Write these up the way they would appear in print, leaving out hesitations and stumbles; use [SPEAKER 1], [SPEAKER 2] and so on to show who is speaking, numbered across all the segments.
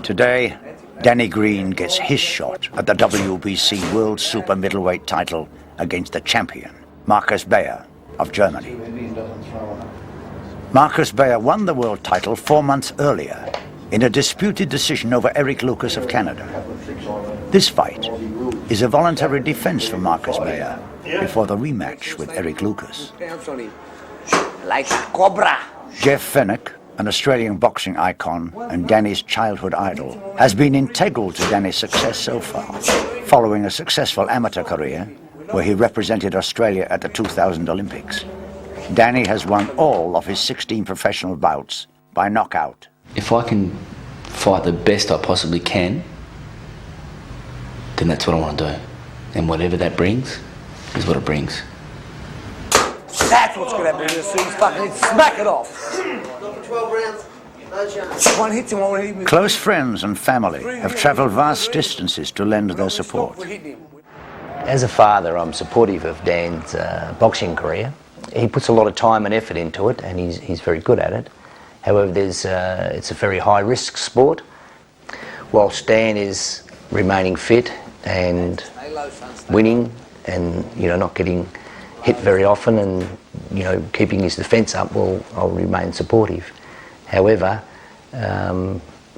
[SPEAKER 1] Today, Danny Green gets his shot at the WBC World Super Middleweight title against the champion, Marcus Beyer of Germany. Marcus Beyer won the world title 4 months earlier in a disputed decision over Eric Lucas of Canada. This fight is a voluntary defense for Marcus Beyer before the rematch with Eric Lucas.
[SPEAKER 2] Like a cobra.
[SPEAKER 1] Jeff Fenech, an Australian boxing icon and Danny's childhood idol, has been integral to Danny's success so far, following a successful amateur career where he represented Australia at the 2000 Olympics. Danny has won all of his 16 professional bouts by knockout.
[SPEAKER 3] If I can fight the best I possibly can, then that's what I want to do. And whatever that brings is what it brings.
[SPEAKER 2] That's what's going to happen. He's fucking smack it off. 12 rounds, no chance. One hits him, one hit him.
[SPEAKER 1] Close friends and family have travelled vast distances to lend their support.
[SPEAKER 4] As a father, I'm supportive of Dan's boxing career. He puts a lot of time and effort into it, and he's very good at it. However, it's a very high-risk sport. Whilst Dan is remaining fit and winning, and not getting hit very often, and keeping his defence up, well, I'll remain supportive. However,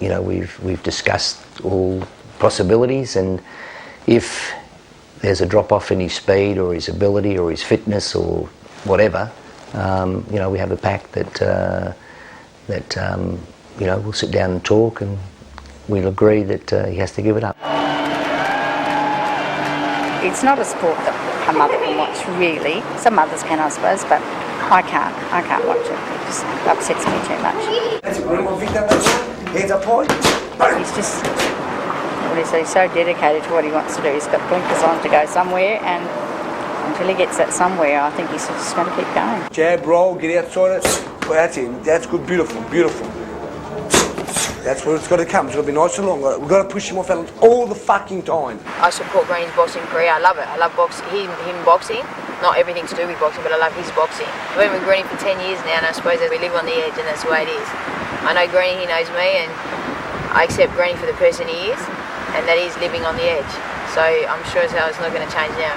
[SPEAKER 4] we've discussed all possibilities, and if there's a drop-off in his speed or his ability or his fitness or whatever, we have a pact that we'll sit down and talk, and we'll agree that he has to give it up.
[SPEAKER 5] It's not a sport that a mother can watch, really. Some mothers can, I suppose, but I can't watch it. It just upsets me too much. He's just, he's so dedicated to what he wants to do. He's got blinkers on to go somewhere, and until he gets that somewhere, I think he's just going to keep going.
[SPEAKER 2] Jab, roll, get outside it. Well, that's it. That's good, beautiful, beautiful. That's where it's got to come. It's got to be nice and long. We've got to push him off all the fucking time.
[SPEAKER 6] I support Green's boxing career. I love it. I love boxing. Him boxing. Not everything to do with boxing, but I love his boxing. I've been with Greenie for 10 years now, and I suppose that we live on the edge, and that's the way it is. I know Greenie, he knows me, and I accept Greenie for the person he is, and that he's living on the edge. So I'm sure as hell it's not going to change now.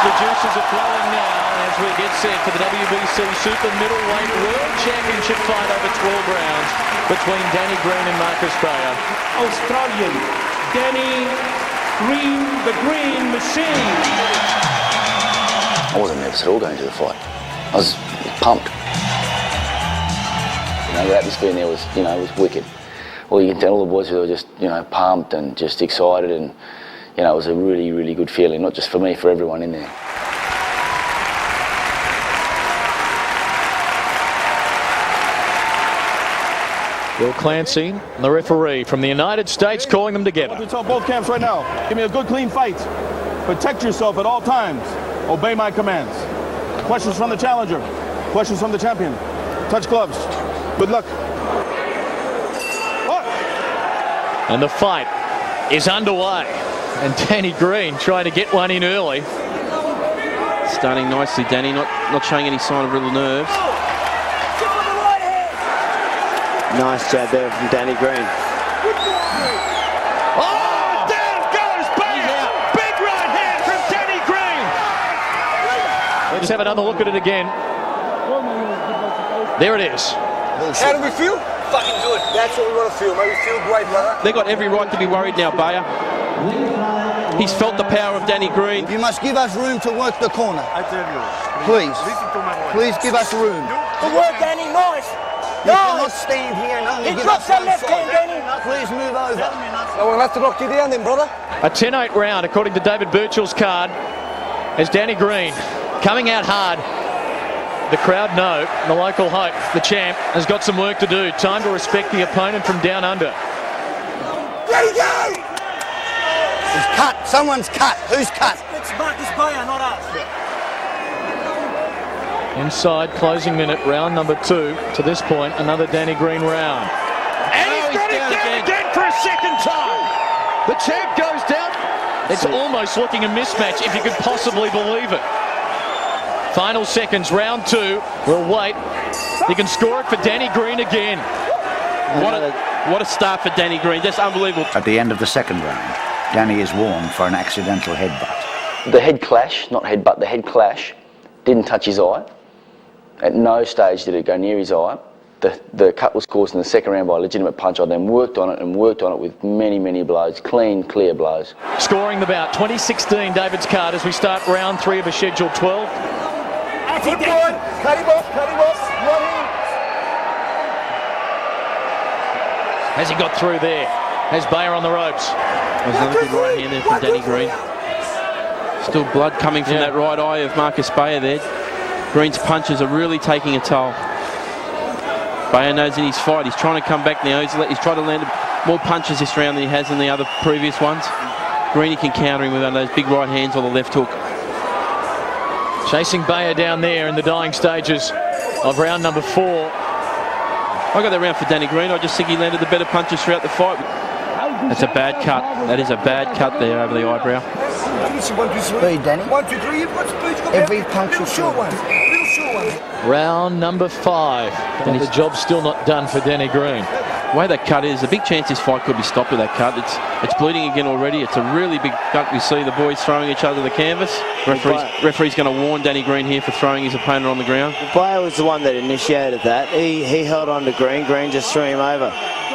[SPEAKER 7] The juices are flowing now as we get set for the WBC Super Middleweight World Championship fight over 12 rounds between Danny Green and Marcus Beyer.
[SPEAKER 8] Australian, Danny Green, the Green Machine.
[SPEAKER 3] I wasn't nervous at all going to the fight. I was pumped. The atmosphere in there was, was wicked. Well, you can tell all the boys were just, pumped and just excited, and it was a really, really good feeling, not just for me, for everyone in there.
[SPEAKER 7] Bill Clancy, the referee from the United States, calling them together.
[SPEAKER 8] I tell both camps right now, give me a good, clean fight. Protect yourself at all times. Obey my commands. Questions from the challenger. Questions from the champion. Touch gloves. Good luck.
[SPEAKER 7] And the fight is underway. And Danny Green trying to get one in early.
[SPEAKER 9] Starting nicely, Danny, not showing any sign of real nerves.
[SPEAKER 10] Nice jab there from Danny Green.
[SPEAKER 7] Oh, down goes Beyer! Big right hand from Danny Green! Let's have another look at it again. There it is.
[SPEAKER 2] How do we feel? Fucking good. That's what we want to feel, mate. We feel great, brother.
[SPEAKER 9] They've got every right to be worried now, Beyer. He's felt the power of Danny Green.
[SPEAKER 11] You must give us room to work the corner. I tell you. Please. Please give us room.
[SPEAKER 2] Good work, Danny. Nice.
[SPEAKER 11] You cannot stand here and only give us one
[SPEAKER 2] left
[SPEAKER 11] side.
[SPEAKER 2] hand, Danny.
[SPEAKER 11] Please move over.
[SPEAKER 2] So we'll have to knock you down then, brother.
[SPEAKER 7] A 10-8 round, according to David Birchall's card, as Danny Green coming out hard. The crowd know, the local hope, the champ, has got some work to do. Time to respect the opponent from down under.
[SPEAKER 2] Ready, go!
[SPEAKER 11] He's cut. Someone's cut. Who's cut?
[SPEAKER 2] It's Marcus Beyer, not us.
[SPEAKER 7] Inside, closing minute, round number 2. To this point, another Danny Green round. And he's got it down again for a second time. The champ goes down. It's almost looking a mismatch, if you could possibly believe it. Final seconds, round 2. We'll wait. He can score it for Danny Green again.
[SPEAKER 9] What a start for Danny Green, just unbelievable.
[SPEAKER 1] At the end of the second round, Danny is warned for an accidental headbutt.
[SPEAKER 3] The head clash, not headbutt, the head clash didn't touch his eye. At no stage did it go near his eye. The cut was caused in the second round by a legitimate punch. I then worked on it with many, many blows, clean, clear blows.
[SPEAKER 7] Scoring the bout, 2016 David's card as we start round 3 of a scheduled 12.
[SPEAKER 2] Good boy. Cut him off. One in.
[SPEAKER 7] Has he got through there? Has Beyer on the ropes?
[SPEAKER 9] There's another good right hand there from Danny Green. Still blood coming from that right eye of Marcus Beyer there. Green's punches are really taking a toll. Beyer knows in his fight he's trying to come back now. He's tried to land more punches this round than he has in the other previous ones. Greeny can counter him with one of those big right hands or the left hook.
[SPEAKER 7] Chasing Beyer down there in the dying stages of round number 4.
[SPEAKER 9] I got that round for Danny Green. I just think he landed the better punches throughout the fight. That's a bad cut. That is a bad cut there over the eyebrow.
[SPEAKER 11] Speed, Danny.
[SPEAKER 2] 1, 2, 3. You've got speed.
[SPEAKER 11] Every punch
[SPEAKER 2] little
[SPEAKER 11] will
[SPEAKER 2] short one. Little short one.
[SPEAKER 7] Round number 5. And the job's still not done for Danny Green.
[SPEAKER 9] The way that cut is, a big chance this fight could be stopped with that cut. It's bleeding again already. It's a really big cut. We see the boys throwing each other to the canvas. Referee's going to warn Danny Green here for throwing his opponent on the ground.
[SPEAKER 10] Beyer was the one that initiated that. He held on to Green. Green just threw him over.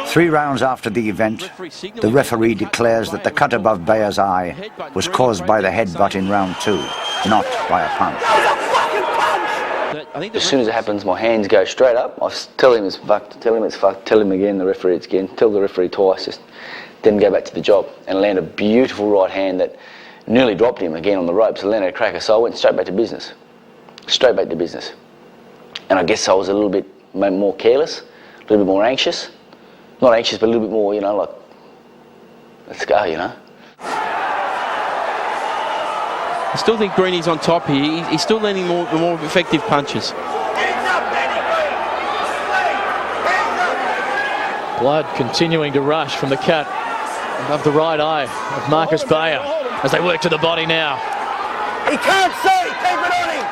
[SPEAKER 1] 3 rounds after the event, the referee declares that the cut above Bayer's eye was caused by the headbutt in round 2, not by a punch.
[SPEAKER 3] As soon as it happens, my hands go straight up. I tell him it's fucked, tell him it's fucked, tell him again, the referee it's again, tell the referee twice, just then go back to the job and land a beautiful right hand that nearly dropped him again on the ropes. I landed a cracker, so I went straight back to business. Straight back to business. And I guess I was a little bit more careless, a little bit more anxious. Not anxious, but a little bit more, like, let's go,
[SPEAKER 9] I still think Greeny's on top here. He's still landing more effective punches.
[SPEAKER 7] Blood continuing to rush from the cut above the right eye of Marcus Beyer as they work to the body now.
[SPEAKER 2] He can't see. Keep it on him.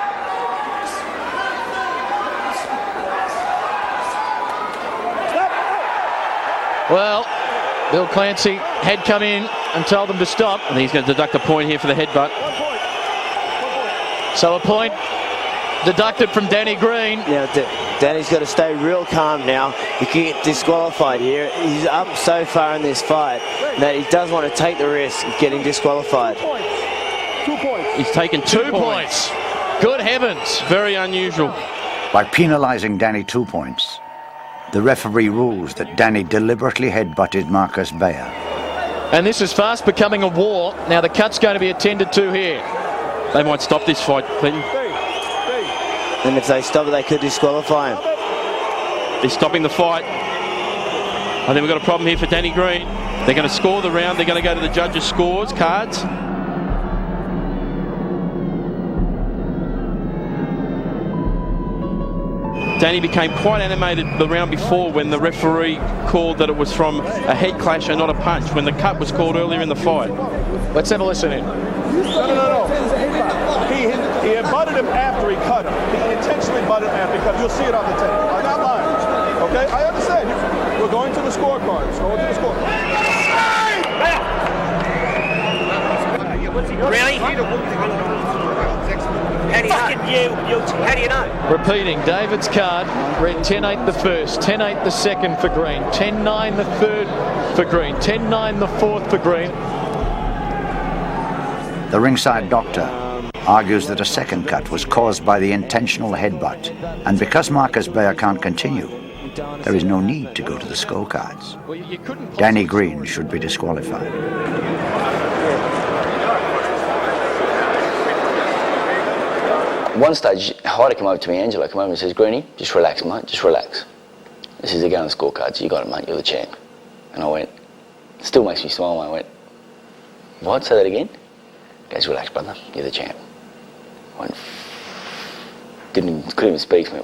[SPEAKER 7] Well, Bill Clancy had come in and told them to stop.
[SPEAKER 9] I think he's going to deduct a point here for the headbutt.
[SPEAKER 7] So a point deducted from Danny Green.
[SPEAKER 10] Yeah, Danny's got to stay real calm now. He can get disqualified here. He's up so far in this fight that he does want to take the risk of getting disqualified.
[SPEAKER 2] 2 points.
[SPEAKER 9] He's taken 2 points.
[SPEAKER 7] Good heavens.
[SPEAKER 9] Very unusual.
[SPEAKER 1] By penalising Danny 2 points, the referee rules that Danny deliberately headbutted Marcus Beyer.
[SPEAKER 7] And this is fast becoming a war. Now the cut's going to be attended to here.
[SPEAKER 9] They might stop this fight, Clinton.
[SPEAKER 10] And if they stop it, they could disqualify him.
[SPEAKER 9] They're stopping the fight. I think we've got a problem here for Danny Green. They're going to score the round. They're going to go to the judges' scores, cards. Danny became quite animated the round before when the referee called that it was from a head clash and not a punch, when the cut was called earlier in the fight.
[SPEAKER 7] Let's have a listen in.
[SPEAKER 8] No. He butted him after he cut him. He intentionally butted him after he cut him. You'll see it on the tape. I'm not lying. Okay? I understand. We're going to the scorecards. Going to the scorecards.
[SPEAKER 12] Really? How do you know?
[SPEAKER 7] Repeating, David's card read 10-8 the first, 10-8 the second for Green, 10-9 the third for Green, 10-9 the fourth for Green.
[SPEAKER 1] The ringside doctor argues that a second cut was caused by the intentional headbutt, and because Marcus Beyer can't continue, there is no need to go to the scorecards. Danny Green should be disqualified.
[SPEAKER 3] At one stage, Heide came over to me, Angelo came over and says, Greenie, just relax, mate, just relax. He says, they're going to the scorecards, you got it, mate, you're the champ. And I went, still makes me smile, I went, what, say that again? He goes, relax, brother, you're the champ. I went, couldn't even speak to me.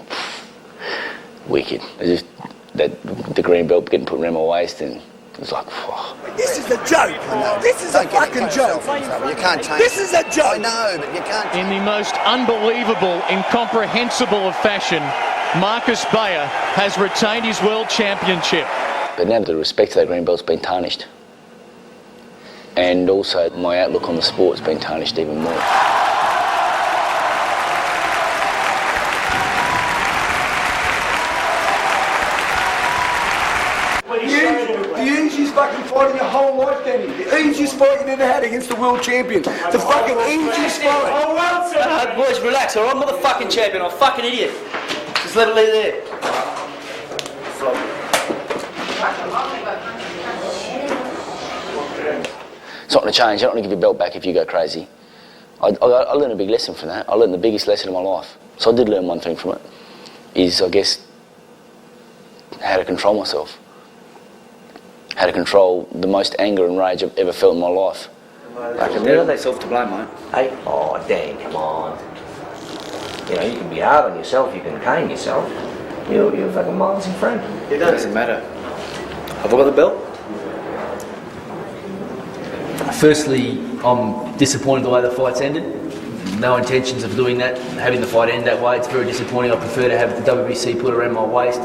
[SPEAKER 3] Wicked. It was just the green belt getting put around my waist, and it was like, whoa.
[SPEAKER 2] This is a joke. This is a fucking joke.
[SPEAKER 11] You can't change.
[SPEAKER 2] This is a joke.
[SPEAKER 11] I know, but you can't.
[SPEAKER 7] In the most unbelievable, incomprehensible of fashion, Marcus Beyer has retained his world championship.
[SPEAKER 3] But now the respect to that green belt's been tarnished. And also my outlook on the sport's been tarnished even more.
[SPEAKER 2] The easiest fucking fight in your whole life, Danny. The easiest fight you've ever had against the world champion. The fucking easiest fight.
[SPEAKER 13] Oh, well, sir. Boys, relax, alright? I'm not the fucking champion. I'm a fucking idiot. Just let it leave there.
[SPEAKER 3] It's not going to change. I don't want to give your belt back if you go crazy. I learned a big lesson from that. I learned the biggest lesson of my life. So I did learn one thing from it, is I guess how to control myself. How to control the most anger and rage I've ever felt in my life.
[SPEAKER 13] They're not self to blame, mate.
[SPEAKER 4] Hey, oh, Dan, come on. You know, you can be hard on yourself, you can cane yourself. You're a fucking Martin friend.
[SPEAKER 13] It doesn't matter. Have I got the belt? Firstly, I'm disappointed the way the fight's ended. No intentions of doing that, having the fight end that way. It's very disappointing. I prefer to have the WBC put around my waist.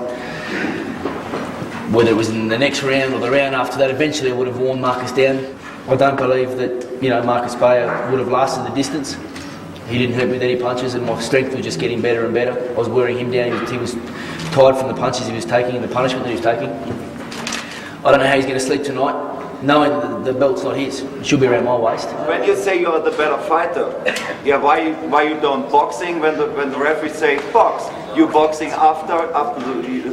[SPEAKER 13] Whether it was in the next round or the round after that, eventually I would have worn Marcus down. I don't believe that, you know, Marcus Beyer would have lasted the distance. He didn't hurt me with any punches, and my strength was just getting better and better. I was wearing him down. He was tired from the punches he was taking and the punishment that he was taking. I don't know how he's going to sleep tonight, knowing that the belt's not his. It should be around my waist.
[SPEAKER 14] When you say you're the better fighter, yeah, why you don't boxing when the referee say box? You boxing after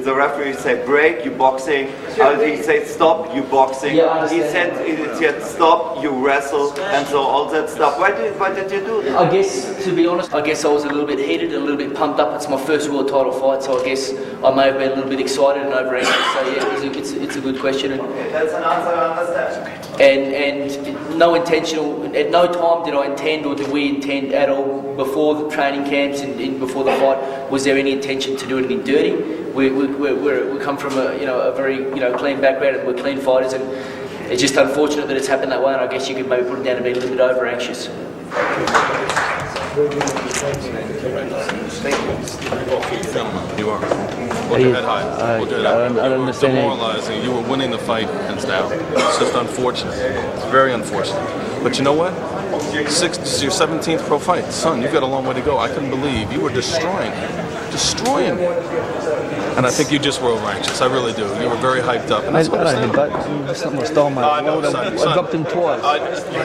[SPEAKER 14] the referee say break, you boxing. He said stop, you boxing.
[SPEAKER 13] Yeah,
[SPEAKER 14] he said stop, you wrestle, and so all that stuff. Why did you do that?
[SPEAKER 13] I guess, to be honest, I was a little bit heated and a little bit pumped up. It's my first world title fight, so I guess I may have been a little bit excited and overanxious. So yeah, it's a good question.
[SPEAKER 14] Okay, that's an answer I understand.
[SPEAKER 13] And no intentional, at no time did I intend, or did we intend at all before the training camps and before the fight, was there any intention to do anything dirty. We come from a very clean background, and we're clean fighters, and it's just unfortunate that it's happened that way, and I guess you could maybe put it down to being a little bit over anxious.
[SPEAKER 8] You are. Hold your head high. Hold your head high. I don't understand. Demoralizing. You were winning the fight and down. It's just unfortunate. It's very unfortunate. But you know what? This is your 17th pro fight. Son, you've got a long way to go. I couldn't believe you were destroying. And I think you just were over anxious. I really do. You were very hyped up. And that's
[SPEAKER 11] That's not my style, mate. I dropped him twice.
[SPEAKER 8] You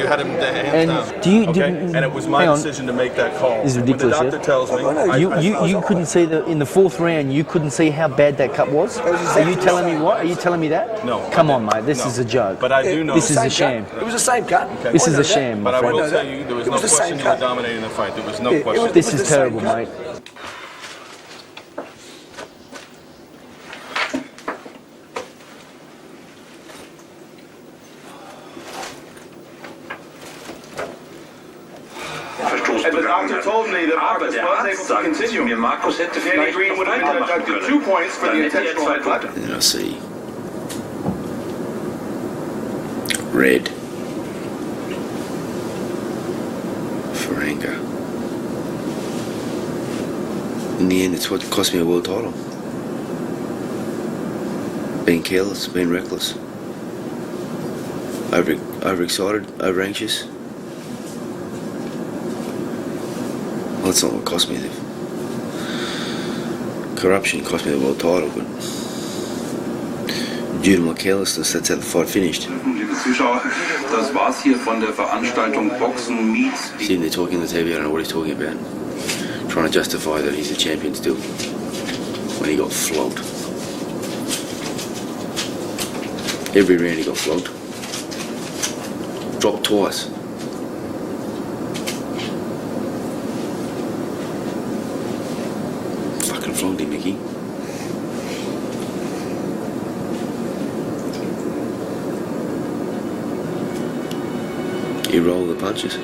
[SPEAKER 8] had him the hands down. And it was my decision to make that call.
[SPEAKER 11] This is ridiculous.
[SPEAKER 8] When the doctor tells me,
[SPEAKER 11] you couldn't see in the fourth round. You couldn't see how bad that cut was. Are you telling me what? Are you telling me that?
[SPEAKER 8] No.
[SPEAKER 11] Come on, mate. This is a joke.
[SPEAKER 8] But I do know.
[SPEAKER 11] This is a sham.
[SPEAKER 2] It was the same cut.
[SPEAKER 8] Okay.
[SPEAKER 11] This is a sham.
[SPEAKER 8] But I will tell you, there was no question you were dominating the fight. There was no question.
[SPEAKER 11] This is terrible, mate.
[SPEAKER 8] And the doctor told me that Marcus was able to continue. Danny Green would have been deducted 2 points for the intentional headbutt.
[SPEAKER 3] And then I see red for anger. In the end, it's what cost me a world title. Being careless, being reckless, overexcited, over anxious. Well, that's not what cost me. Corruption cost me the world title, but due to my carelessness, that's how the fight finished.
[SPEAKER 15] Liebe Zuschauer, das war's hier von der Veranstaltung Boxen Meets.
[SPEAKER 3] Sitting there talking on the TV, I don't know what he's talking about. Trying to justify that he's a champion still, when he got flogged. Every round he got flogged. Dropped twice. Fucking flogged him, Mickey. He rolled the punches.